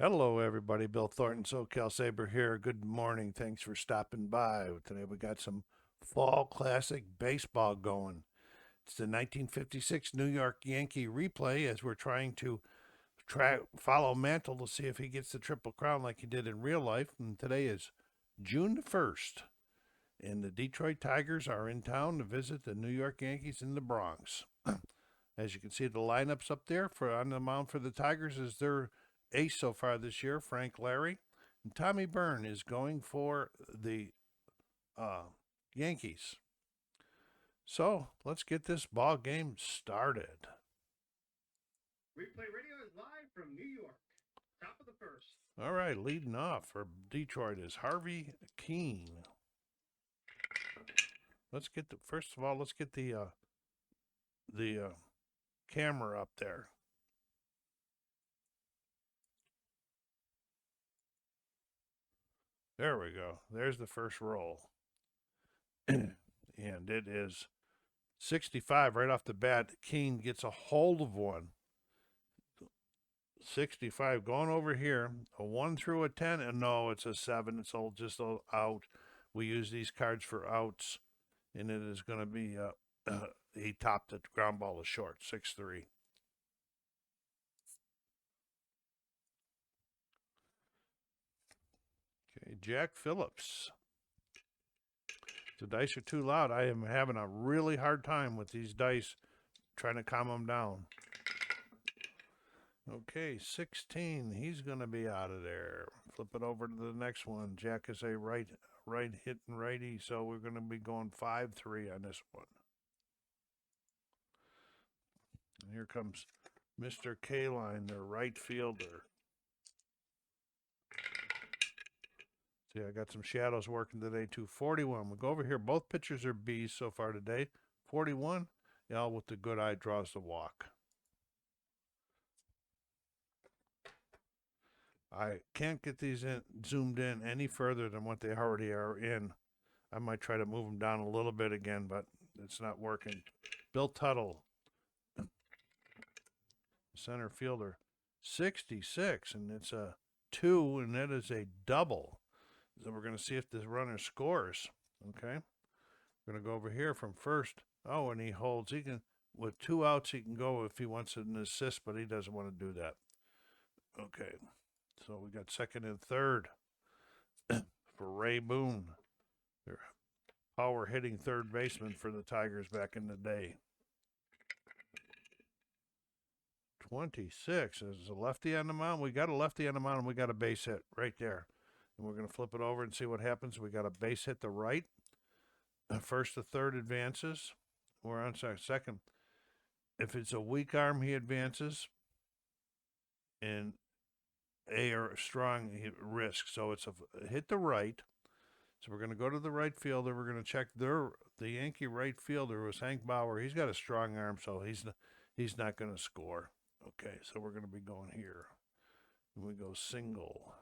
Hello, everybody. Bill Thornton, SoCal Saber here. Good morning. Thanks for stopping by. Today we got some fall classic baseball going. It's the 1956 New York Yankee replay as we're trying to follow Mantle to see if he gets the Triple Crown like he did in real life. And today is June the 1st, and the Detroit Tigers are in town to visit the New York Yankees in the Bronx. As you can see, the lineups up there for on the mound for the Tigers is their ace so far this year, Frank Lary. And Tommy Bryne is going for the uh, Yankees. So let's get this ball game started. Replay Radio is live from New York. Top of the first. All right, leading off for Detroit is Harvey Keene. Let's get the first of all, let's get the camera up there. There we go. There's the first roll. And it is 65 right off the bat. Keene gets a hold of one. 65 going over here. A 1 through a 10. And no, it's a 7. It's all just out. We use these cards for outs. And it is going to be, he topped it. Ground ball is short. 6-3. Okay, Jack Phillips. The dice are too loud. I am having a really hard time with these dice trying to calm them down. Okay, 16. He's going to be out of there. Flip it over to the next one. Jack is a right hitting righty, so we're going to be going 5-3 on this one. And here comes Mr. K-Line, their right fielder. See, I got some shadows working today too. 41. We go over here. Both pitchers are B's so far today. 41. Al with the good eye draws the walk. I can't get these in zoomed in any further than what they already are in. I might try to move them down a little bit again, but it's not working. Bill Tuttle, center fielder, 66, and it's a 2, and that is a double. So we're going to see if this runner scores. Okay, we're going to go over here from first. Oh, and he holds. He can, with 2 outs, he can go if he wants an assist, but he doesn't want to do that. Okay, so we got second and third for Ray Boone. Their power hitting third baseman for the Tigers back in the day. 26. There's a lefty on the mound. We got a lefty on the mound, and we got a base hit right there. And we're going to flip it over and see what happens. We got a base hit to right. First to third advances. We're on second. If it's a weak arm, he advances. And a or strong, he risks. So it's a hit to right. So we're going to go to the right fielder. We're going to check the Yankee right fielder was Hank Bauer. He's got a strong arm, so he's not going to score. Okay, so we're going to be going here. And we go single.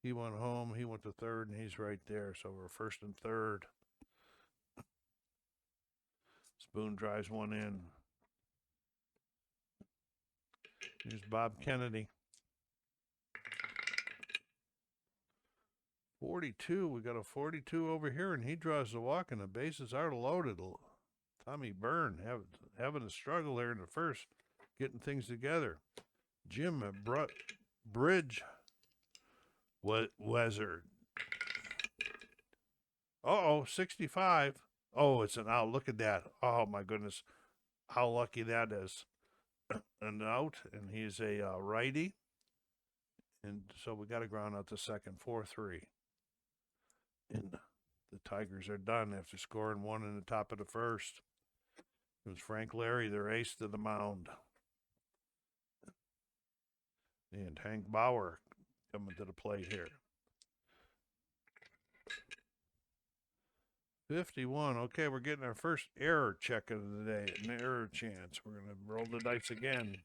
He went home. He went to third, and he's right there. So we're first and third. Spoon drives one in. Here's Bob Kennedy. 42. We got a 42 over here, and he draws the walk, and the bases are loaded. Tommy Bryne having a struggle there in the first, getting things together. Jim Bridge Wezzard. 65. Oh, it's an out. Look at that. Oh, my goodness. How lucky that is. An out, and he's a righty. And so we got to ground out the second. 4-3. And the Tigers are done after scoring 1 in the top of the first. It was Frank Lary, their ace to the mound. And Hank Bauer coming to the plate here. 51. Okay, we're getting our first error check of the day. An error chance. We're going to roll the dice again.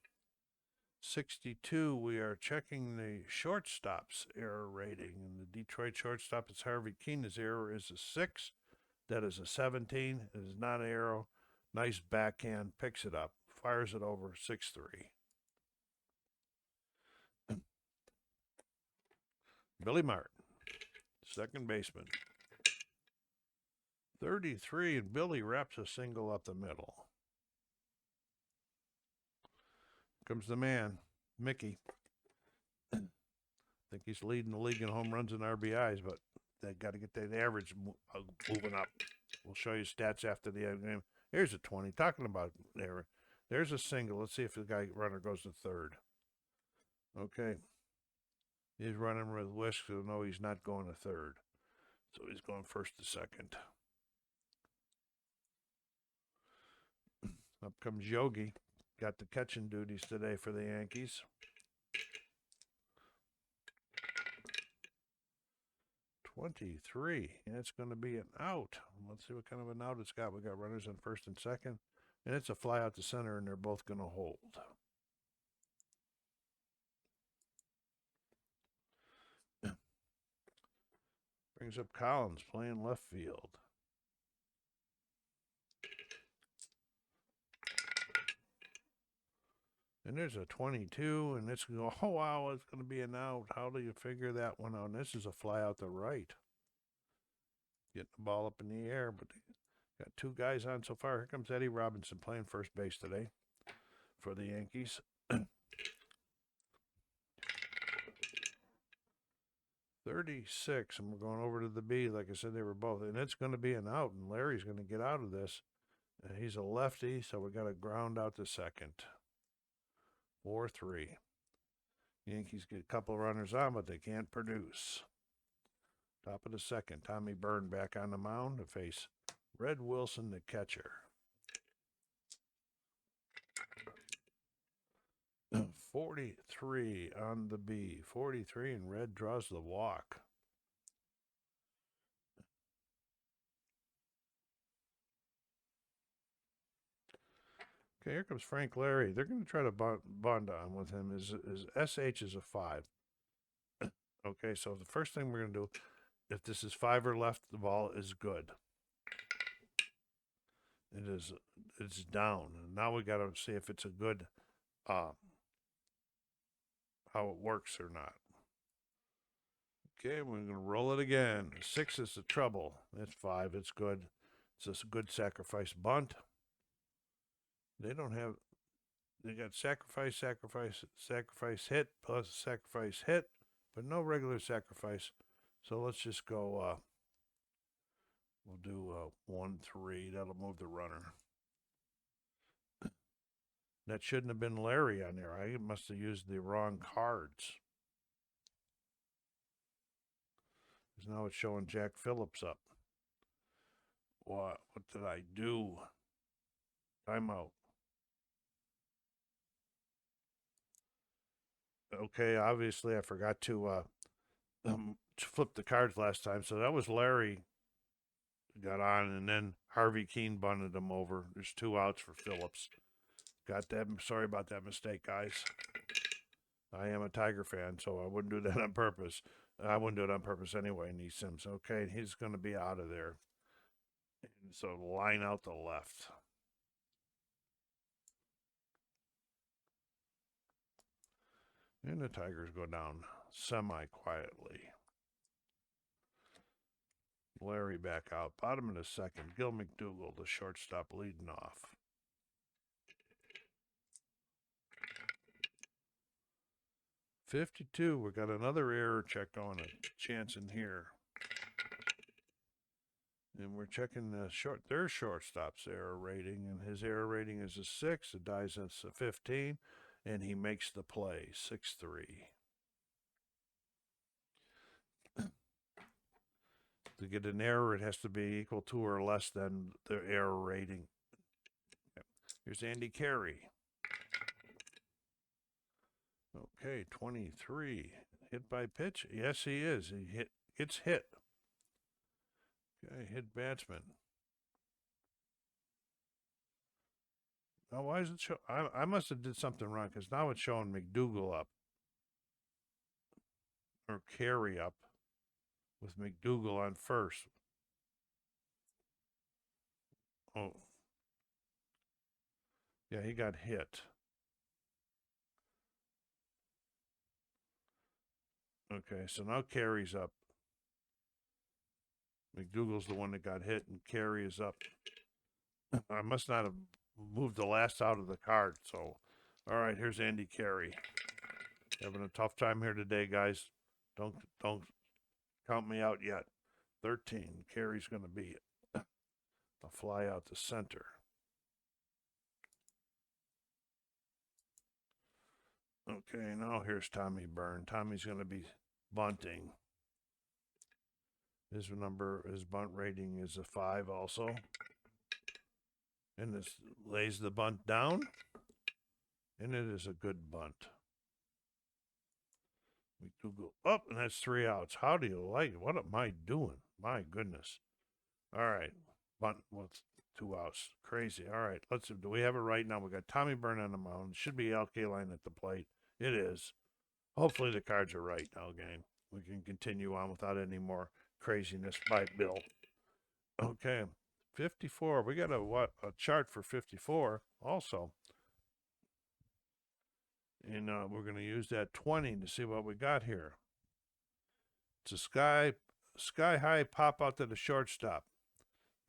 62. We are checking the shortstop's error rating. And the Detroit shortstop is Harvey Keene. His error is a 6. That is a 17. It is not an arrow. Nice backhand. Picks it up. Fires it over. 6-3. Billy Martin, second baseman. 33, and Billy wraps a single up the middle. Comes the man, Mickey. I think he's leading the league in home runs and RBIs, but they got to get that average moving up. We'll show you stats after the game. Here's a 20. Talking about there. There's a single. Let's see if the guy runner goes to third. Okay. He's running with whisk, so no, he's not going to third. So he's going first to second. Up comes Yogi. Got the catching duties today for the Yankees. .23, and it's going to be an out. Let's see what kind of an out it's got. We got runners on first and second, and it's a fly out to center, and they're both going to hold. Brings up Collins playing left field. And there's a 22, and it's going to go, oh, wow, it's going to be an out. How do you figure that one out? And this is a fly out to right. Getting the ball up in the air, but got two guys on so far. Here comes Eddie Robinson playing first base today for the Yankees. 36, and we're going over to the B. Like I said, they were both, and it's going to be an out, and Larry's going to get out of this. And he's a lefty, so we got to ground out to second. 4-3. Yankees get a couple of runners on, but they can't produce. Top of the second, Tommy Bryne back on the mound to face Red Wilson, the catcher. 43 on the B. 43, and Red draws the walk. Okay, here comes Frank Lary. They're going to try to bond on with him. His SH is a 5. Okay, so the first thing we're going to do, if this is 5 or left, the ball is good. It's down. And now we got to see if it's a good, how it works or not. Okay, we're going to roll it again. 6 is the trouble. It's 5. It's good. It's a good sacrifice bunt. They got sacrifice, hit, plus sacrifice, hit, but no regular sacrifice. So let's just go, we'll do 1-3. That'll move the runner. That shouldn't have been Lary on there. I must have used the wrong cards. Because now it's showing Jack Phillips up. What did I do? Timeout. Okay, obviously I forgot to flip the cards last time, so that was Lary got on, and then Harvey Keene bunted him over. There's 2 outs for Phillips. Got that. Sorry about that mistake, guys. I am a Tiger fan, so I wouldn't do that on purpose. I wouldn't do it on purpose anyway, Neesims. Okay, he's going to be out of there. And so line out the left. And the Tigers go down semi-quietly. Lary back out. Bottom of the second. Gil McDougall, the shortstop, leading off. .52. We got another error check on a chance in here. And we're checking their shortstop's error rating, and his error rating is a 6. The dies is a 15, and he makes the play, 6-3. To get an error, it has to be equal to or less than the error rating. Here's Andy Carey. Okay, 23. Hit by pitch? Yes, he is. He gets hit. Okay, hit batsman. Now, why is it show? I must have did something wrong, because now it's showing McDougall up. Or Carey up. With McDougall on first. Oh. Yeah, he got hit. Okay, so now Carey's up. McDougal's the one that got hit, and Carey is up. I must not have moved the last out of the card. So, all right, here's Andy Carey. Having a tough time here today, guys. Don't count me out yet. 13. Carey's going to be a fly out to center. Okay, now here's Tommy Bryne. Tommy's going to be bunting. His bunt rating is a 5 also. And this lays the bunt down. And it is a good bunt. We do go up, and that's 3 outs. How do you like it? What am I doing? My goodness. All right. Bunt with 2 outs. Crazy. All right. Let's see. Do we have it right now? We got Tommy Bryne on the mound. It should be Al Kaline at the plate. It is. Hopefully the cards are right now, gang. We can continue on without any more craziness by Bill. Okay. 54. We got a chart for 54 also. And we're going to use that 20 to see what we got here. It's a sky high pop out to the shortstop.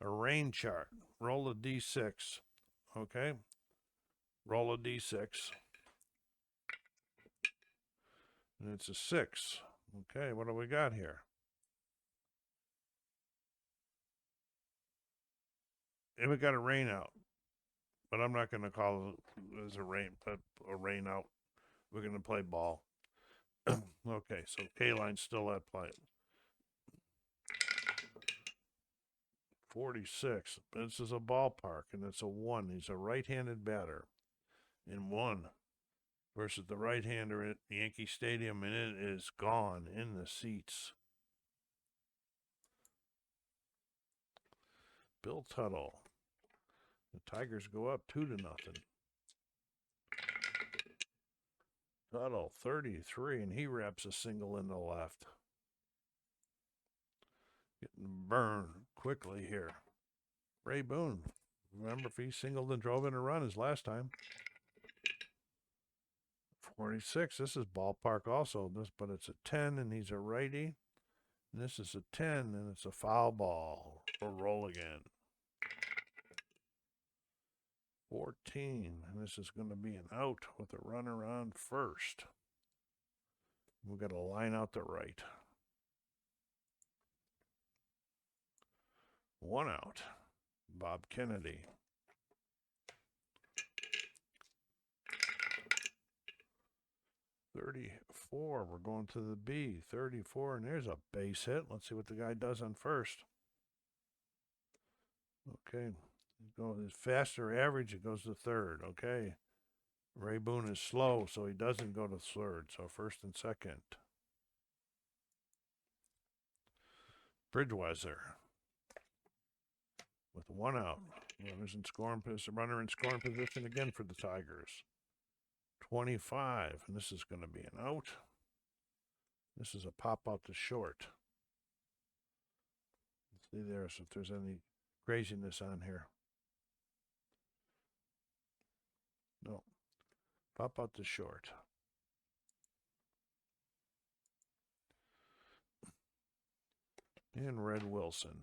A rain chart. Roll a D6. Okay. Roll a D6. And it's a 6. Okay, what do we got here? And we got a rain out. But I'm not going to call it as a rain out. We're going to play ball. Okay, so Kaline's still at play. 46. This is a ballpark, and it's a 1. He's a right-handed batter. In 1 versus the right-hander at Yankee Stadium, and it is gone in the seats. Bill Tuttle. The Tigers go up 2-0. Tuttle, 33, and he wraps a single in the left. Getting burned quickly here. Ray Boone. Remember if he singled and drove in a run his last time. 46. This is ballpark also. But it's a 10, and he's a righty. And this is a 10, and it's a foul ball. We'll roll again. 14, and this is going to be an out with a runner on first. We've got a line out to right. 1 out. Bob Kennedy. 34. We're going to the B. 34, and there's a base hit. Let's see what the guy does on first. Okay. His faster average, it goes to third. Okay. Ray Boone is slow, so he doesn't go to third. So first and second. Bridgewater with 1 out. Runner in scoring position again for the Tigers. 25, and this is going to be an out. This is a pop out to short. Let's see there if there's any craziness on here. No. Pop out to short. And Red Wilson.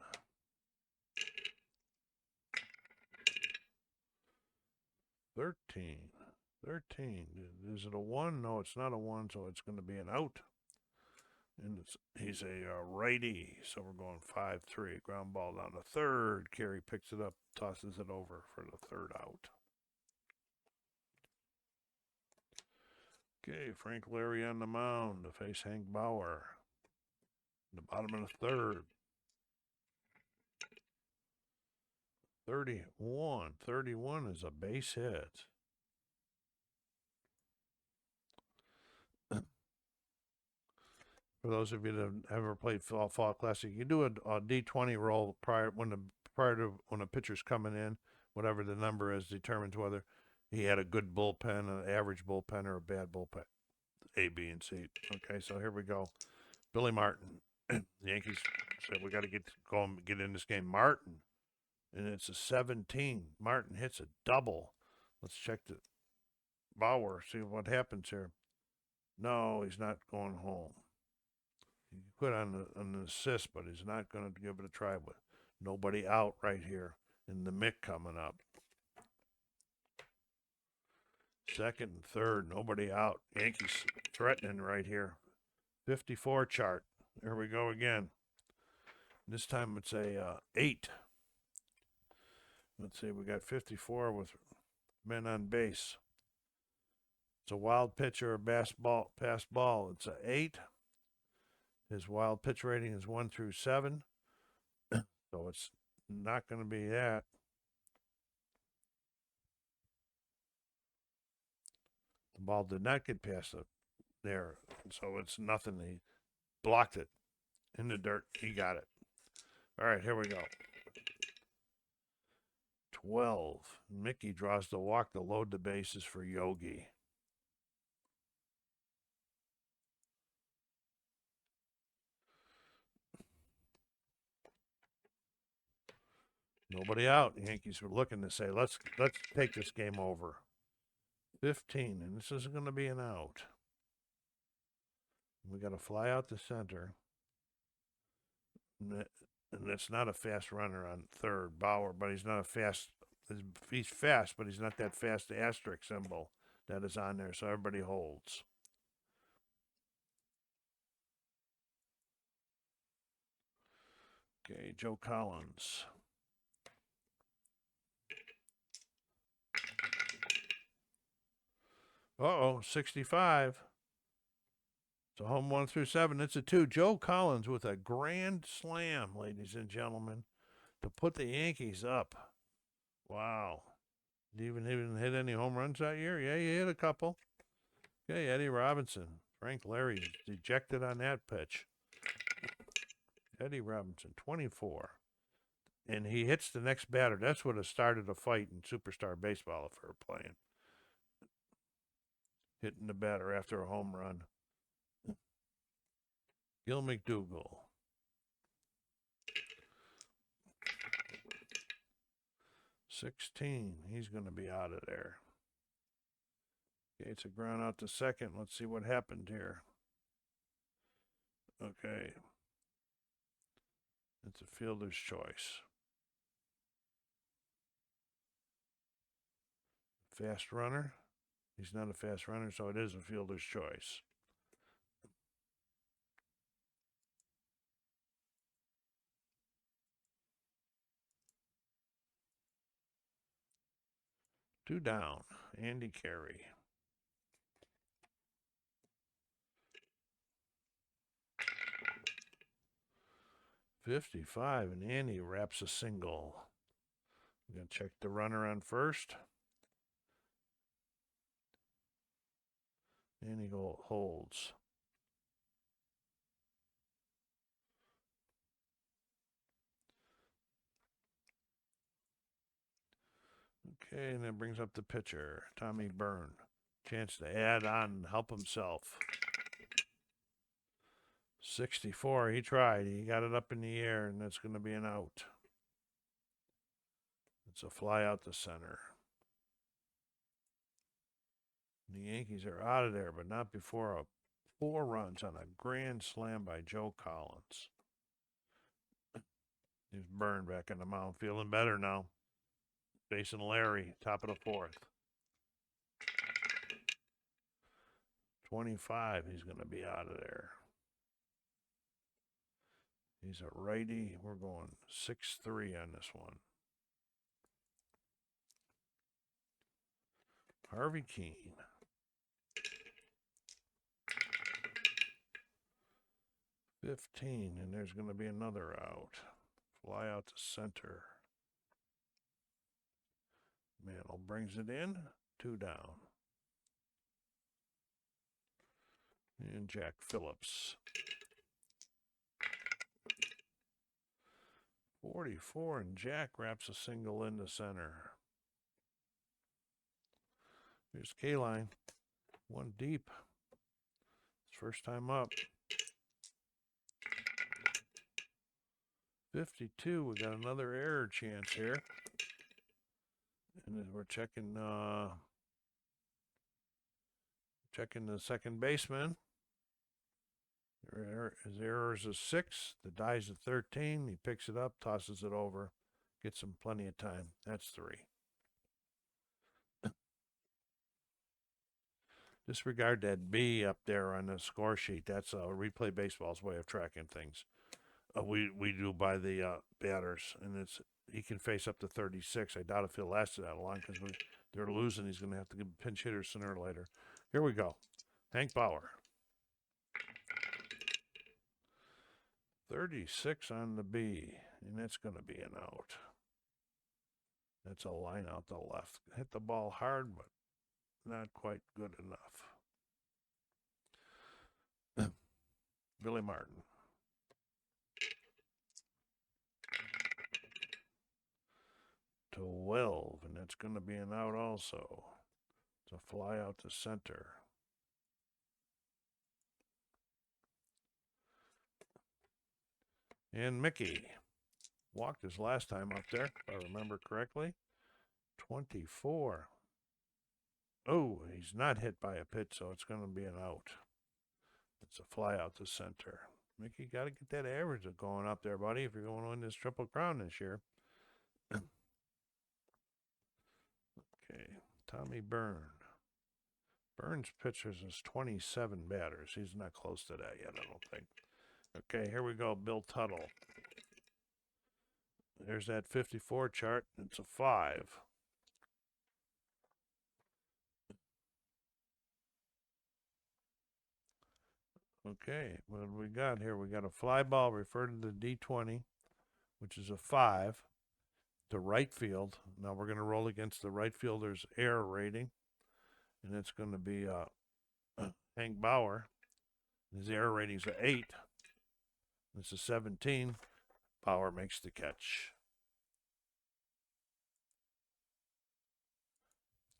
13. Is it a 1? No, it's not a 1, so it's going to be an out. And he's a righty, so we're going 5-3. Ground ball down to third. Carey picks it up, tosses it over for the third out. Okay, Frank Lary on the mound to face Hank Bauer. The bottom of the third. 31. 31 is a base hit. For those of you that have ever played Fall Classic, you do a D20 roll prior to when a pitcher's coming in. Whatever the number is determines whether he had a good bullpen, an average bullpen, or a bad bullpen. A, B, and C. Okay, so here we go. Billy Martin. The Yankees said we got to get in this game. Martin, and it's a 17. Martin hits a double. Let's check the Bauer, see what happens here. No, he's not going home. He put on an assist, but he's not going to give it a try with nobody out right here in the Mick coming up. Second and third, nobody out. Yankees threatening right here. 54 chart. There we go again. This time it's a 8. Let's see, we got 54 with men on base. It's a wild pitch or a pass ball. It's a 8. His wild pitch rating is 1 through 7. So it's not going to be that. The ball did not get past there. So it's nothing. He blocked it in the dirt. He got it. All right, here we go. 12. Mickey draws the walk to load the bases for Yogi. Nobody out. The Yankees were looking to say, let's take this game over. 15, and this is going to be an out. We got to fly out to center. And it's not a fast runner on third, Bauer, but he's not a fast. He's fast, but he's not that fast asterisk symbol that is on there, so everybody holds. Okay, Joe Collins. Uh-oh, 65. It's a home 1 through 7. It's a 2. Joe Collins with a grand slam, ladies and gentlemen, to put the Yankees up. Wow. Did he even hit any home runs that year? Yeah, he hit a couple. Okay, Eddie Robinson. Frank Lary dejected on that pitch. Eddie Robinson, 24. And he hits the next batter. That's what has started a fight in Superstar Baseball if we're playing. Hitting the batter after a home run. Gil McDougall. $16. He's going to be out of there. Okay, it's a ground out to second. Let's see what happened here. Okay. It's a fielder's choice. Fast runner. He's not a fast runner, so it is a fielder's choice. Two down. Andy Carey. $55, and Andy wraps a single. We're going to check the runner on first. Andy holds. Okay, and that brings up the pitcher, Tommy Bryne. Chance to add on and help himself. 64, he tried. He got it up in the air, and that's going to be an out. It's a fly out to center. The Yankees are out of there, but not before 4 runs on a grand slam by Joe Collins. He's Bryne back in the mound, feeling better now. Facing Lary, top of the 4th. 25, he's going to be out of there. He's a righty. We're going 6-3 on this one. Harvey Keene. $15, and there's going to be another out. Fly out to center. Mantle brings it in. 2 down. And Jack Phillips. 44, and Jack wraps a single into center. Here's K-line. 1 deep. It's first time up. 52, we got another error chance here. And then we're checking the second baseman. His error is a 6. The die's a 13. He picks it up, tosses it over, gets him plenty of time. That's 3. Disregard that B up there on the score sheet. That's Replay Baseball's way of tracking things. We do by the batters, and he can face up to 36. I doubt if he'll last that long because they're losing. He's going to have to give pinch hitters sooner or later. Here we go. Hank Bauer. 36 on the B, and that's going to be an out. That's a line out the left. Hit the ball hard, but not quite good enough. Billy Martin. To 12, and that's going to be an out also. It's a fly out to center. And Mickey walked his last time up there, if I remember correctly. 24. Oh, he's not hit by a pitch, so it's going to be an out. It's a fly out to center. Mickey, got to get that average going up there, buddy, if you're going to win this Triple Crown this year. Okay, Tommy Bryne. Burns pitches is 27 batters. He's not close to that yet, I don't think. Okay, here we go, Bill Tuttle. There's that 54 chart. It's a 5. Okay, what do we got here? We got a fly ball referred to the D20, which is a 5, to right field. Now we're going to roll against the right fielder's error rating, and it's going to be Hank Bauer. His error rating's an 8. This is 17. Bauer makes the catch.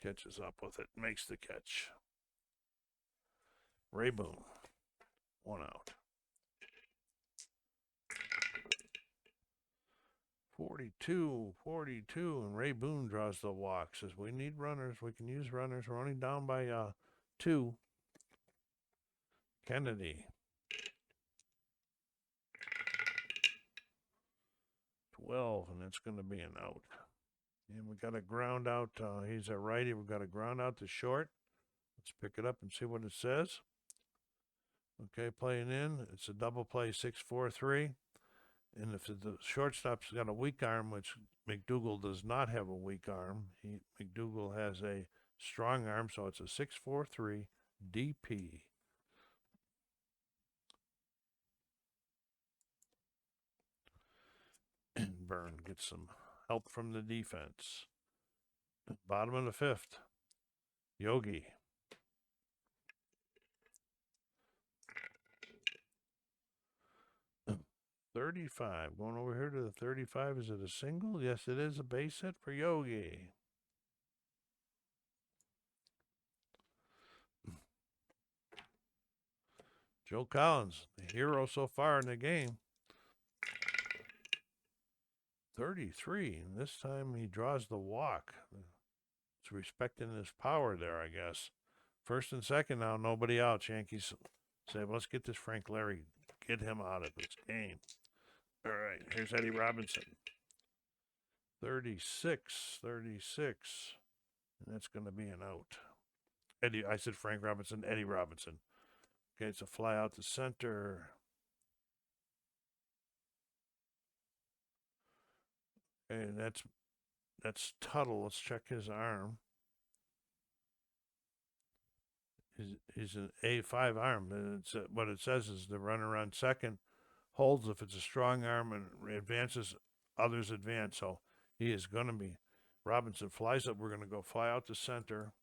Catches up with it, makes the catch. Ray Boone, 1 out. 42, and Ray Boone draws the walk. Says, we need runners. We can use runners. We're only down by 2. Kennedy. 12, and it's going to be an out. And we got a ground out. He's a righty. We've got a ground out to short. Let's pick it up and see what it says. Okay, playing in. It's a double play, 6-4-3. And if the shortstop's got a weak arm, which McDougal does not have a weak arm, McDougal has a strong arm, so it's a 6-4-3 DP. And Byrne gets some help from the defense. Bottom of the 5th. Yogi. $35. Going over here to the 35. Is it a single? Yes, it is a base hit for Yogi. Joe Collins, the hero so far in the game. 33. And this time he draws the walk. It's respecting his power there, I guess. First and second now, nobody out. Yankees say, well, let's get this Frank Lary. Get him out of this game. All right, here's Eddie Robinson. 36. And that's going to be an out. I said Frank Robinson, Eddie Robinson. Okay, it's a fly out to center. And that's Tuttle. Let's check his arm. He's an A5 arm. And it's what it says is the runner on second holds if it's a strong arm and advances, others advance. So he is going to be. Robinson flies up. We're going to go fly out to center.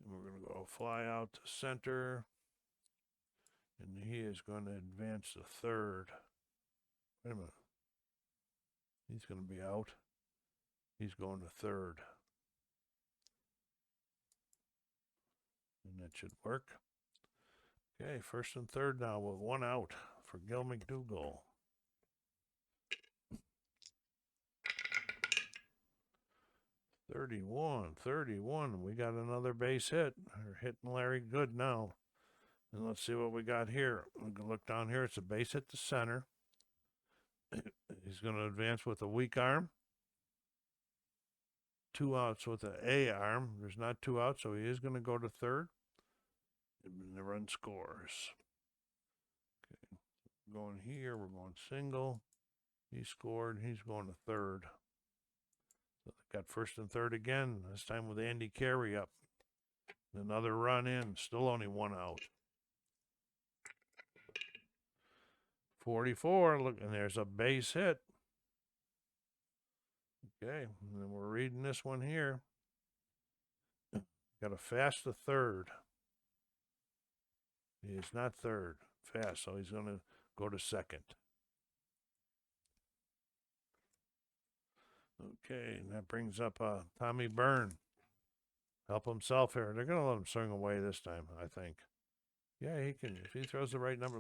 And we're going to go fly out to center. And he is going to advance to third. Wait a minute. He's going to be out. He's going to third. And that should work. Okay, first and third now with 1 out for Gil McDougal. $31. We got another base hit. We're hitting Larry good now. And let's see what we got here. We can look down here. It's a base hit to center. He's going to advance with a weak arm. 2 outs with an A arm. There's not 2 outs, so he is going to go to third. And the run scores. Okay. Going here. We're going single. He scored. He's going to third. So they got first and third again. This time with Andy Carey up. Another run in. Still only 1 out. 44. Look, and there's a base hit. Okay, and then we're reading this one here. Got a fast to third. He is not third. Fast, so he's going to go to second. Okay, and that brings up Tommy Bryne. Help himself here. They're going to let him swing away this time, I think. Yeah, he can. If he throws the right number,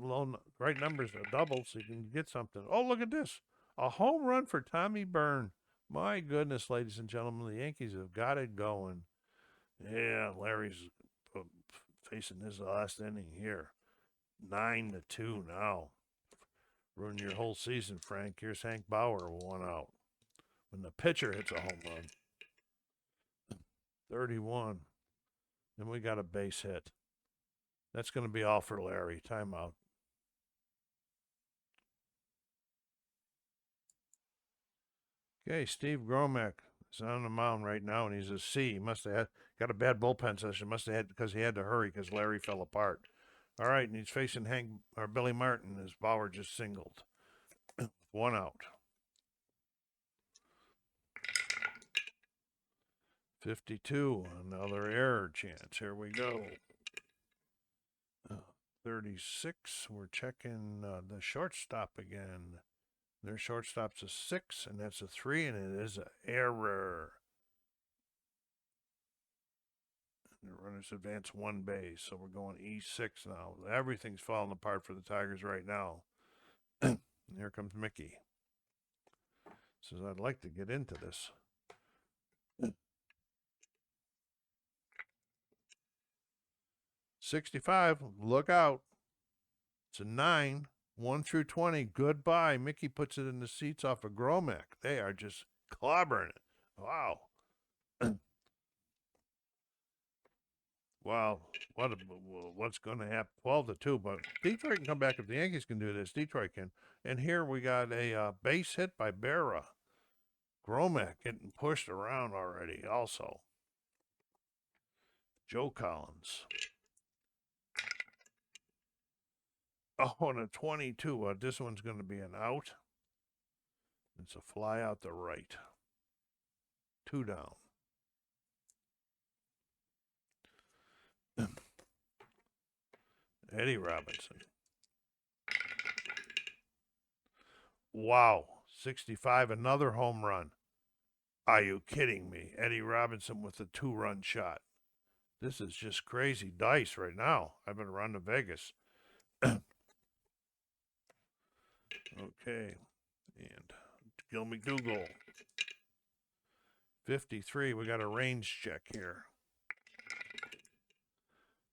right numbers, a double, so he can get something. Oh, look at this. A home run for Tommy Bryne. My goodness, ladies and gentlemen, the Yankees have got it going. Yeah, Lary's facing his last inning here. 9-2 now. Ruin your whole season, Frank. Here's Hank Bauer, 1 out. When the pitcher hits a home run. 31. Then we got a base hit. That's going to be all for Lary. Timeout. Okay, Steve Gromek is on the mound right now, and he's a C. He must have got a bad bullpen session. Must have had because he had to hurry because Lary fell apart. All right, and he's facing Billy Martin as Bauer just singled. 1 out. 52, another error chance. Here we go. 36, we're checking the shortstop again. Their shortstop's a 6, and that's a 3, and it is an error. And the runners advance 1 base, so we're going E6 now. Everything's falling apart for the Tigers right now. And here comes Mickey. Says, I'd like to get into this. 65, look out. It's a 9, 1 through 20. Goodbye. Mickey puts it in the seats off of Gromek. They are just clobbering it. Wow. Wow. What's going to happen? 12-2, but Detroit can come back if the Yankees can do this. Detroit can. And here we got a base hit by Berra. Gromek getting pushed around already also. Joe Collins. Oh, and a 22. This one's going to be an out. It's a fly out the right. 2 down. Eddie Robinson. Wow. 65, another home run. Are you kidding me? Eddie Robinson with a 2-run shot. This is just crazy dice right now. I've been around to Vegas. Okay. And Gil McDougall. 53. We got a range check here.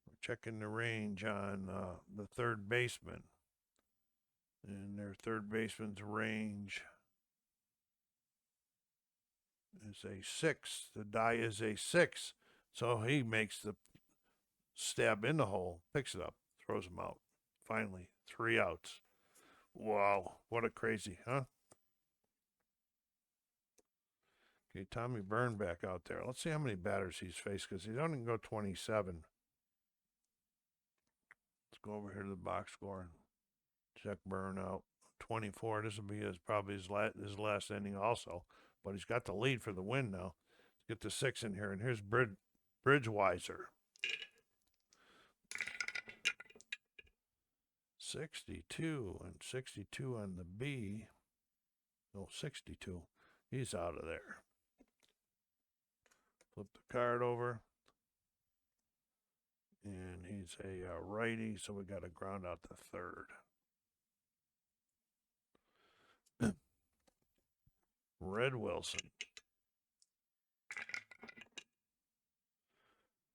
We're checking the range on the third baseman. And their third baseman's range is a 6. The die is a 6. So he makes the stab in the hole, picks it up, throws him out. Finally, 3 outs. Wow, what a crazy, huh? Okay, Tommy Bryne back out there. Let's see how many batters he's faced because he's only going to go 27. Let's go over here to the box score and check Bryne out. 24. This will be probably his last inning also, but he's got the lead for the win now. Let's get the 6 in here, and here's Bridgeweiser. 62 and 62 on the B. No, 62. He's out of there. Flip the card over. And he's a righty, so we got to ground out the third. Red Wilson.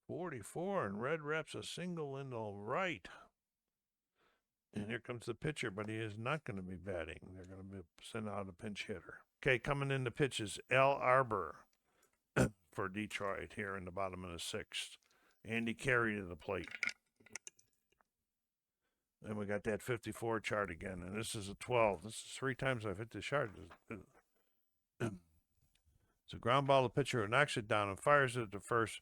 44, and Red reps a single in the right. And here comes the pitcher, but he is not going to be batting. They're going to be send out a pinch hitter. Okay, coming in the pitches, Al Arbor for Detroit here in the bottom of the sixth. Andy Carey to the plate. Then we got that 54 chart again, and this is a 12. This is 3 times I've hit the chart. It's a ground ball. The pitcher who knocks it down and fires it to first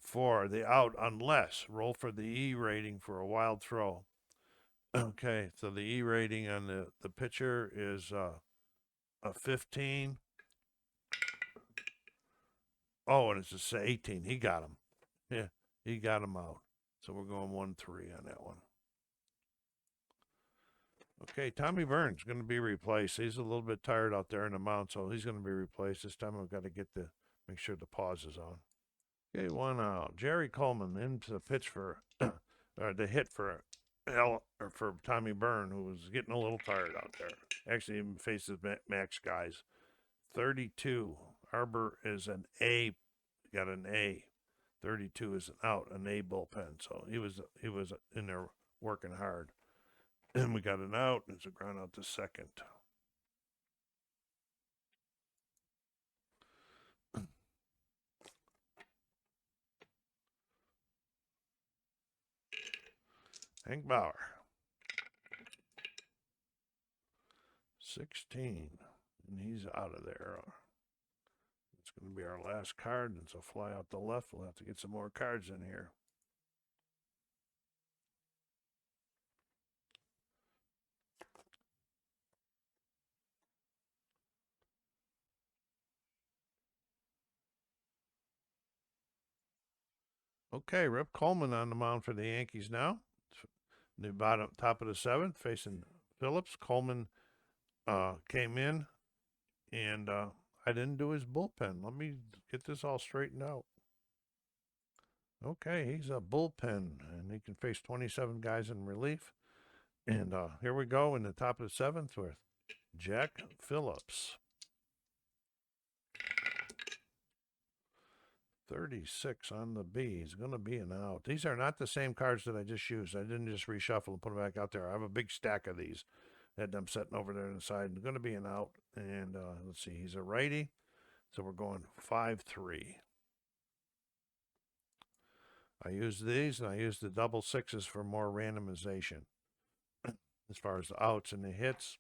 for the out unless roll for the E rating for a wild throw. Okay, so the E rating on the pitcher is a 15. Oh, and it's a 18. He got him. Yeah, he got him out. So we're going 1-3 on that one. Okay, Tommy Bryne's going to be replaced. He's a little bit tired out there in the mound, so he's going to be replaced. This time I've got to make sure the pause is on. Okay, 1 out. Jerry Coleman into the pitch for, or the hit for Tommy Bryne, who was getting a little tired out there. Actually, even faces max guys. 32. Arbor is an A, got an A. 32 is an out, an A bullpen. So he was in there working hard. And we got an out. It's a ground out to second. Hank Bauer. 16. And he's out of there. It's going to be our last card. And it's a fly out the left. We'll have to get some more cards in here. Okay, Rip Coleman on the mound for the Yankees now. The top of the seventh, facing Phillips. Coleman came in, and I didn't do his bullpen. Let me get this all straightened out. Okay, he's a bullpen, and he can face 27 guys in relief. And here we go in the top of the seventh with Jack Phillips. 36 on the B. He's going to be an out. These are not the same cards that I just used. I didn't just reshuffle and put them back out there. I have a big stack of these. Had them sitting over there on the side. They're going to be an out. And let's see, he's a righty. So we're going 5-3. I use these, and I use the double sixes for more randomization as far as the outs and the hits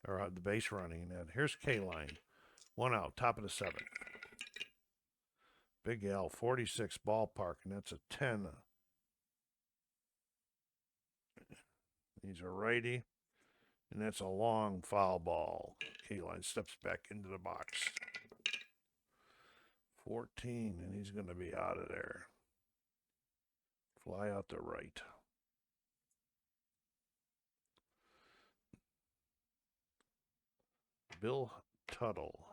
or the base running. And here's K-line. 1 out, top of the seventh. Big L, 46 ballpark, and that's a 10. He's a righty, and that's a long foul ball. K-line steps back into the box. 14, and he's going to be out of there. Fly out to right. Bill Tuttle.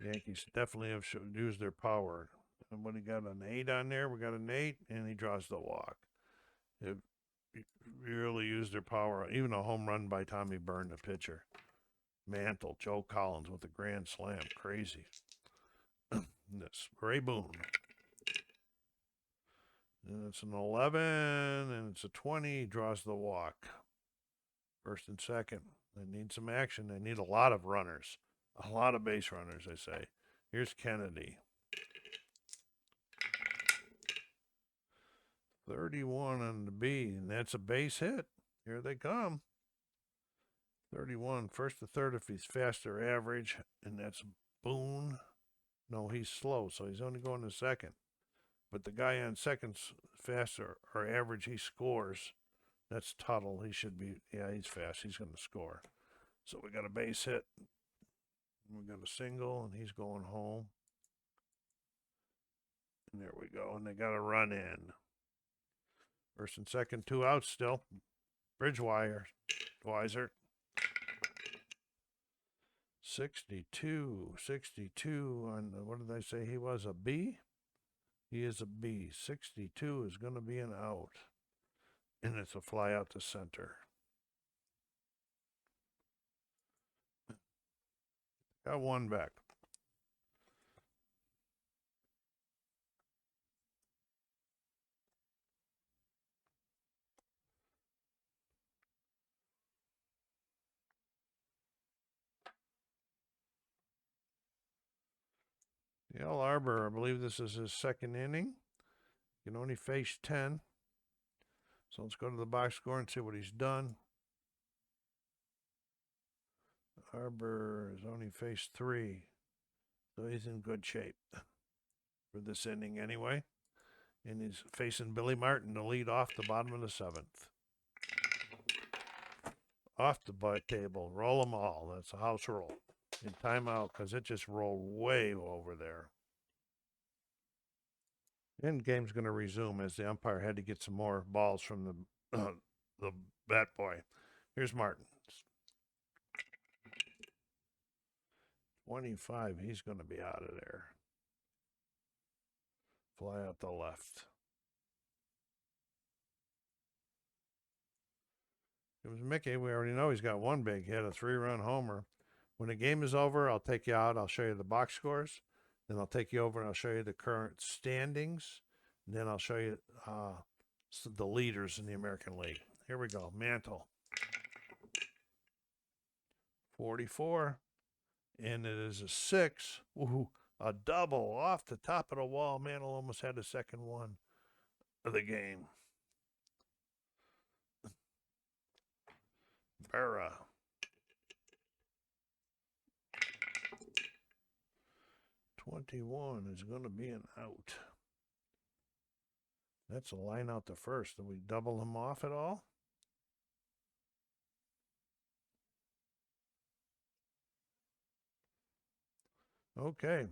Yankees definitely have used their power. And when he got an 8 on there, we got an 8, and he draws the walk. It really used their power. Even a home run by Tommy Bryne, the pitcher. Mantle, Joe Collins with a grand slam. Crazy. This Ray Boone. And it's an 11, and it's a 20. He draws the walk. First and second. They need some action. They need a lot of runners. A lot of base runners, I say. Here's Kennedy. 31 on the B, and that's a base hit. Here they come. 31, first to third if he's faster average, and that's Boone. No, he's slow, so he's only going to second. But the guy on second's faster or average, he scores. That's Tuttle. He should be, yeah, he's fast. He's going to score. So we got a base hit. We got a single, and he's going home. And there we go. And they got a run in. First and second, 2 outs still. Bridgewater. 62 on, what did I say he was, a B? He is a B. 62 is going to be an out. And it's a fly out to center. Got one back. Al Arbor, I believe this is his second inning. You can only face 10. So let's go to the box score and see what he's done. Arbor has only faced 3. So he's in good shape for this inning anyway. And he's facing Billy Martin to lead off the bottom of the 7th. Off the butt table, roll them all. That's a house roll. In timeout because it just rolled way over there. And game's going to resume as the umpire had to get some more balls from the bat boy. Here's Martin. 25. He's going to be out of there. Fly out the left. It was Mickey. We already know he's got one big hit, a 3-run homer. When the game is over, I'll take you out. I'll show you the box scores. Then I'll take you over and I'll show you the current standings. And then I'll show you the leaders in the American League. Here we go. Mantle. 44. And it is a 6. Ooh, a double off the top of the wall. Mantle almost had the second one of the game. Barra. 21 is going to be an out. That's a line out to first. Did we double him off at all? Okay.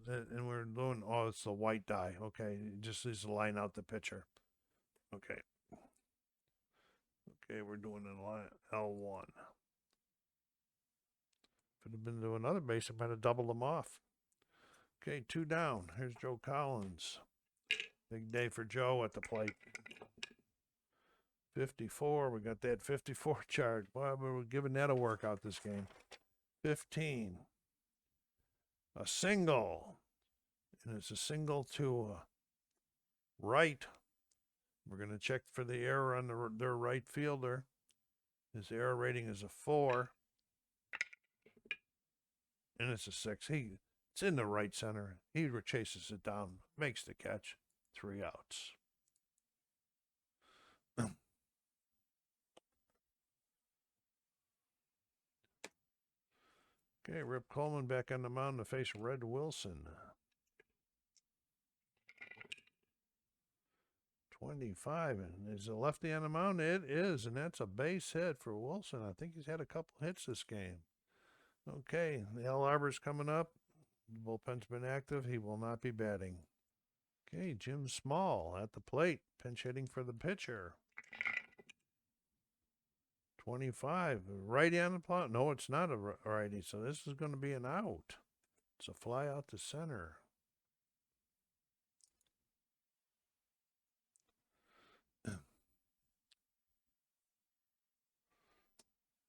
And we're doing, oh, it's the white die. Okay. It just is a line out the pitcher. Okay. Okay, we're doing a line L1. If it had been to another base, I might have doubled them off. Okay, 2 down. Here's Joe Collins. Big day for Joe at the plate. 54. We got that 54 chart. Boy, we were giving that a workout this game. 15. A single. And it's a single to right. We're going to check for the error on their right fielder. His error rating is a 4. And it's a 6. It's in the right center. He chases it down, makes the catch. 3 outs. Okay, Rip Coleman back on the mound to face Red Wilson. 25, and is a lefty on the mound? It is, and that's a base hit for Wilson. I think he's had a couple hits this game. Okay, the Al Arbor's coming up. The bullpen's been active. He will not be batting. Okay, Jim Small at the plate, pinch hitting for the pitcher. 25, righty on the plot. No, it's not a righty, so this is going to be an out. It's a fly out to center.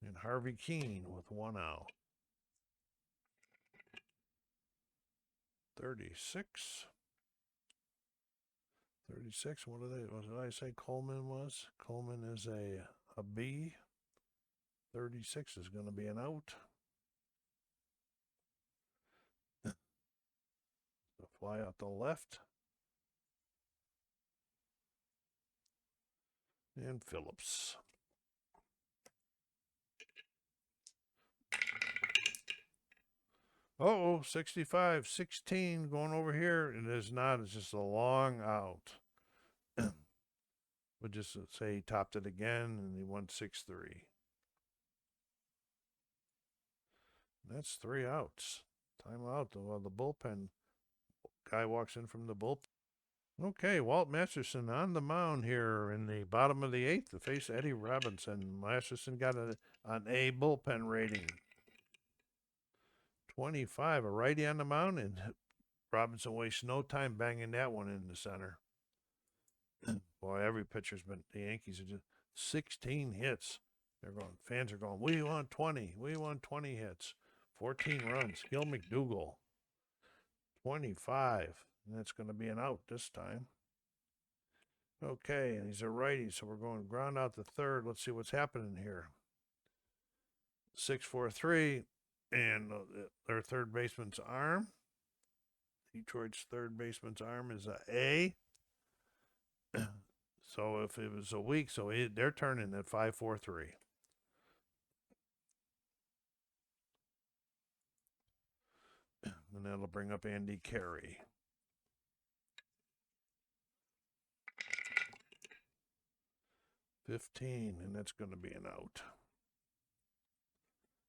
And Harvey Keene with 1 out. 36. 36. What did I say Coleman was? Coleman is a B. 36 is going to be an out. The fly out the left. And Phillips. Oh, 65, 16 going over here. It is not. It's just a long out. We'll just say he topped it again and he won 6-3. That's 3 outs. Time out. Well, the bullpen guy walks in from the bullpen. Okay, Walt Masterson on the mound here in the bottom of the 8th to face Eddie Robinson. Masterson got an A bullpen rating. 25, a righty on the mound, and Robinson wastes no time banging that one in the center. Boy, every pitcher's been, the Yankees are just 16 hits. Fans are going, we want 20. We want 20 hits. 14 runs. Gil McDougall. 25. And that's going to be an out this time. Okay, and he's a righty, so we're going ground out to third. Let's see what's happening here. 6-4-3, and their third baseman's arm. Detroit's third baseman's arm is a A. So if it was a week, they're turning at 5-4-3. And that'll bring up Andy Carey. $15, and that's going to be an out.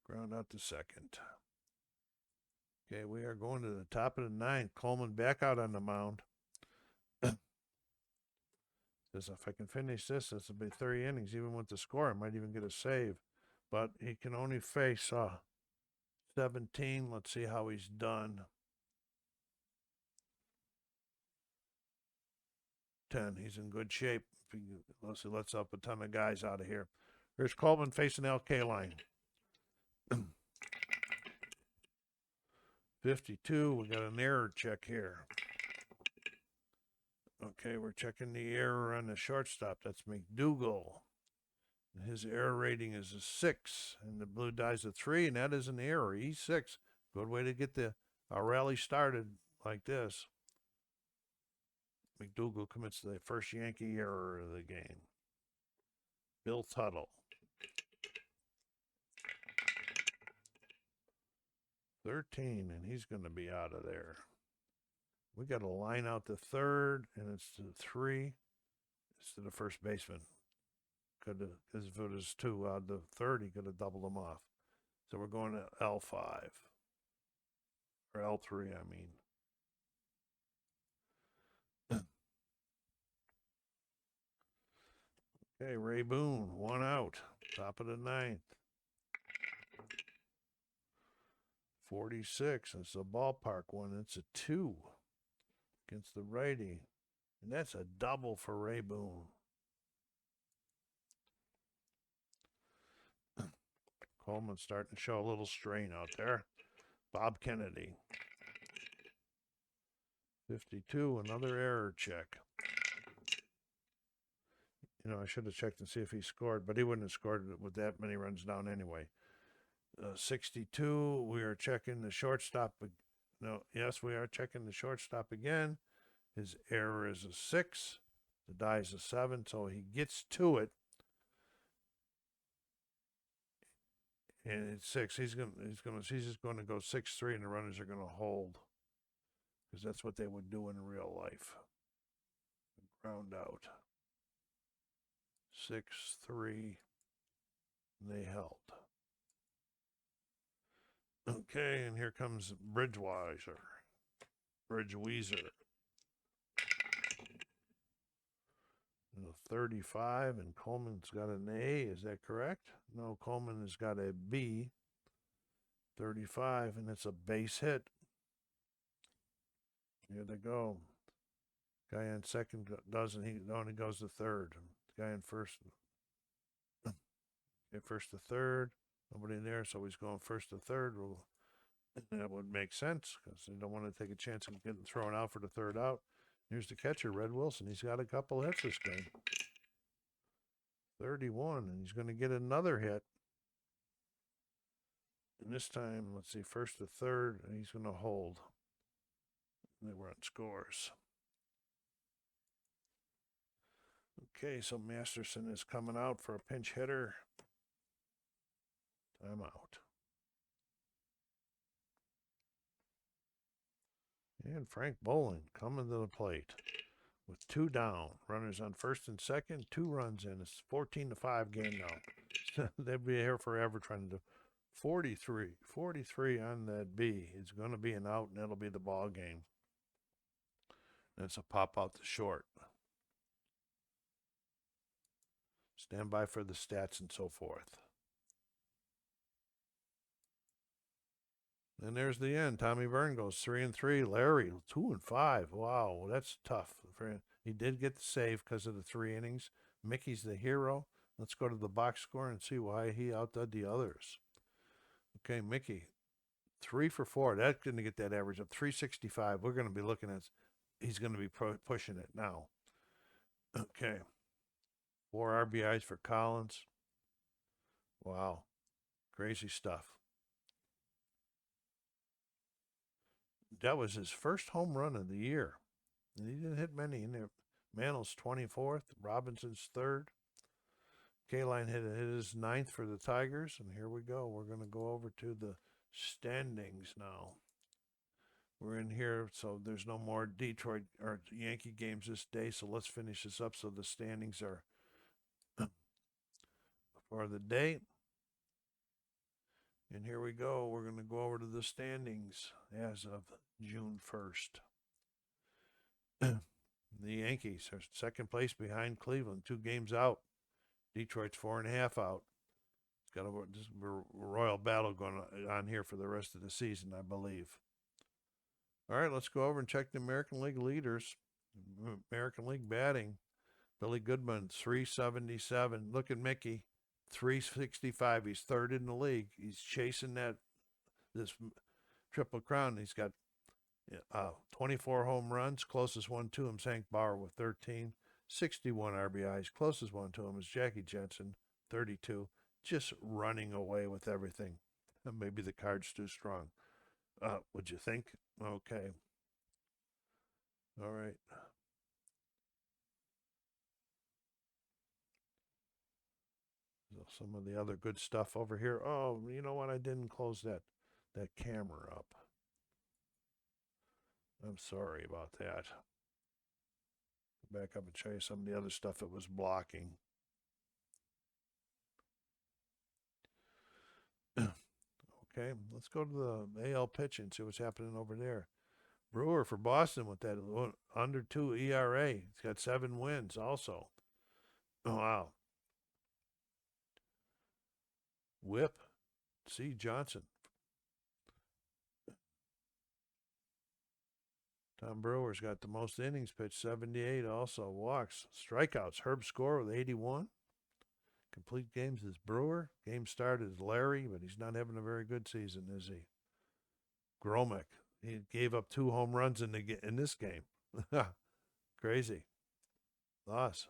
Ground out to second. Okay, we are going to the top of the ninth. Coleman back out on the mound. Says if I can finish this will be 30 innings. Even with the score, I might even get a save. But he can only face 17. Let's see how he's done. 10. He's in good shape. Unless he lets up a ton of guys out of here. Here's Coleman facing LK line. 52. We got an error check here. Okay, we're checking the error on the shortstop. That's McDougal. His error rating is a 6, and the blue die's a 3, and that is an error. He's 6. Good way to get a rally started like this. McDougal commits the first Yankee error of the game. Bill Tuttle. 13, and he's going to be out of there. We got a line out to third, and it's to 3. It's to the first baseman. Could have, because if it was 2 out of the third, he could have doubled them off. So we're going to L5. Or L3, I mean. Okay, Ray Boone, 1 out. Top of the ninth. 46. It's a ballpark one. It's a 2 against the righty. And that's a double for Ray Boone. Coleman starting to show a little strain out there. Bob Kennedy. 52, another error check. You know, I should have checked and see if he scored, but he wouldn't have scored with that many runs down anyway. 62, we are checking the shortstop. No, yes, we are checking the shortstop again. His error is a 6. The die is a 7, so he gets to it. And it's 6. He's just going to go 6-3, and the runners are going to hold, because that's what they would do in real life. Ground out. 6-3. They held. Okay, and here comes Bridgeweezer. 35, and Coleman's got an A. Is that correct? No, Coleman has got a B. 35, and it's a base hit. Here they go. Guy on second doesn't. He only goes to third. Guy in first. First to third. Nobody there, so he's going first to third. Well, that would make sense because they don't want to take a chance of getting thrown out for the third out. Here's the catcher, Red Wilson. He's got a couple hits this game. 31, and he's going to get another hit. And this time, let's see, first to third, and he's going to hold. They run scores. Okay, so Masterson is coming out for a pinch hitter. Time out. And Frank Bowling coming to the plate with 2 down. Runners on first and second, 2 runs in. It's 14-5 game now. They'll be here forever trying to do 43 on that B. It's going to be an out, and that'll be the ball game. That's a pop out to short. Stand by for the stats and so forth. And there's the end. Tommy Bryne goes 3-3. Lary 2-5. Wow, that's tough. He did get the save because of the 3 innings. Mickey's the hero. Let's go to the box score and see why he outdid the others. Okay, Mickey, 3 for 4. That's going to get that average up. 365. We're going to be looking at. He's going to be pushing it now. Okay. 4 RBIs for Collins. Wow. Crazy stuff. that was his first home run of the year. And he didn't hit many in there. Mantle's 24th, Robinson's 3rd. Kaline hit his 9th for the Tigers, and here we go. We're going to go over to the standings now. We're in here, so there's no more Detroit or Yankee games this day, so let's finish this up so the standings are for the day. And here we go. We're going to go over to the standings as of June 1st. The Yankees are second place behind Cleveland, 2 games out. Detroit's 4.5 out. It's got a royal battle going on here for the rest of the season, I believe. All right, let's go over and check the American League leaders. American League batting. Billy Goodman, 377. Look at Mickey, 365. He's 3rd in the league. He's chasing this Triple Crown. He's got 24 home runs. Closest one to him is Hank Bauer with 13. 61 RBIs. Closest one to him is Jackie Jensen, 32. Just running away with everything. Maybe the card's too strong. Would you think? Okay. All right. So some of the other good stuff over here. Oh, you know what? I didn't close that camera up. I'm sorry about that. Go back up and show you some of the other stuff it was blocking. Okay, let's go to the AL pitch and see what's happening over there. Brewer for Boston with that under 2 ERA. He's got 7 wins also. Oh, wow. Whip, C. Johnson. Tom Brewer's got the most innings pitched, 78 also. Walks, strikeouts. Herb Score with 81. Complete games is Brewer. Game started is Lary, but he's not having a very good season, is he? Gromick, he gave up 2 home runs in this game. Crazy. Loss.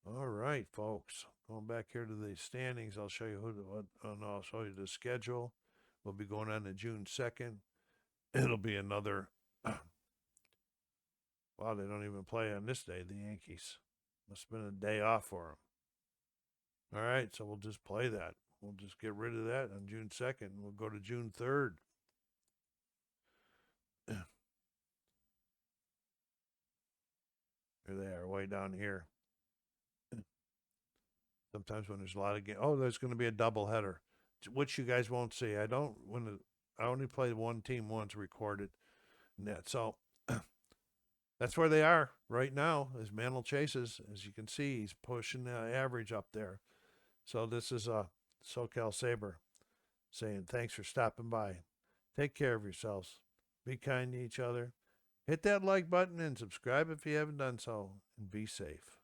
All right, folks. Going back here to the standings, I'll show you I'll show you the schedule. We'll be going on to June 2nd. It'll be another. Wow, they don't even play on this day, the Yankees. Must have been a day off for them. All right, so we'll just play that. We'll just get rid of that on June 2nd. We'll go to June 3rd. Here they are, way down here. Sometimes when there's a lot of games, there's going to be a doubleheader, which you guys won't see. I only played one team once, recorded net. So that's where they are right now. As Mantle chases, as you can see, he's pushing the average up there. So this is a SoCal Saber saying thanks for stopping by. Take care of yourselves. Be kind to each other. Hit that like button and subscribe if you haven't done so. And be safe.